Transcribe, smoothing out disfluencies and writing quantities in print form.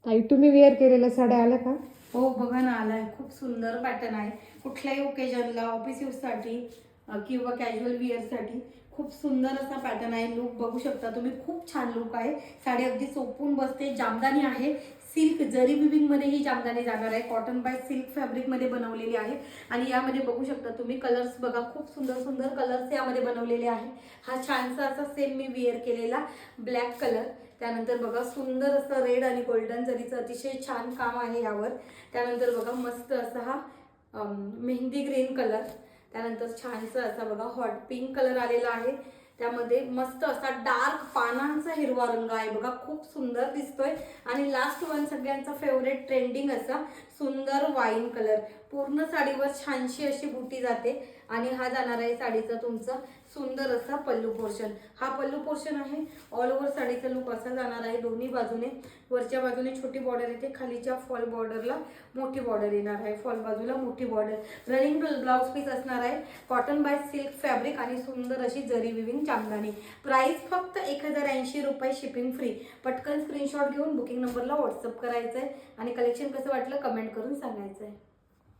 ताई तुम्ही वेअर केलेल्या साड्या आल्या का? हो बघा ना, आलाय. खूप सुंदर पॅटर्न आहे. कुठल्याही ओकेजनला, ऑफिस यूजसाठी किंवा कॅज्युअल विअरसाठी खूप सुंदर असा पॅटर्न आहे. लुक बघू शकता तुम्ही, खूप छान लुक आहे. साडी अगदी चोपून बसते. जामदानी आहे, सिल्क जरी विविंग मध्ये ही जामदानी जाणार आहे. कॉटन बाय सिल्क फॅब्रिक मध्ये बनवलेली आहे. आणि यामध्ये बघू शकता तुम्ही कलर्स बघा, खूप सुंदर सुंदर कलर्स यामध्ये बनवलेले आहे. हा छानसा असा सेम मी वेअर केलेला ब्लॅक कलर, त्यानंतर बघा सुंदर असं रेड आणि गोल्डन जरीचं अतिशय छान काम आहे यावर. त्यानंतर बघा मस्त असा हा मेहंदी ग्रीन कलर, त्यानंतर छानसा असा बघा हॉट पिंक कलर आलेला आहे. त्यामध्ये मस्त असा डार्क पानांचा हिरवा रंग आहे बघा, खूप सुंदर दिसतोय. आणि लास्ट वन सगळ्यांचा फेवरेट ट्रेंडिंग असा सुंदर वाईन कलर. पूर्ण साडीवर छानशी अशी बुटी जाते आणि हा जाणार आहे साडीचा तुमचा सुंदर असा पल्लू पोर्शन. हा पल्लू पोर्शन आहे. ऑल ओव्हर साडीचा लुक असा जाणार आहे. दोन्ही बाजूने, वरच्या बाजूने छोटी बॉर्डर येते, खालीच्या फॉल बॉर्डरला मोठी बॉर्डर येणार आहे. फॉल बाजूला मोठी बॉर्डर. रनिंग ब्लाउज पीस असणार आहे. कॉटन बाय सिल्क फॅब्रिक आणि सुंदर अशी जरी विविंग जामदानी. प्राइस फक्त 1080 रुपये, शिपिंग फ्री. पटकन स्क्रीनशॉट घेऊन बुकिंग नंबरला व्हॉट्सअप करायचं आहे आणि कलेक्शन कसं वाटलं कमेंट करून सांगायचं आहे.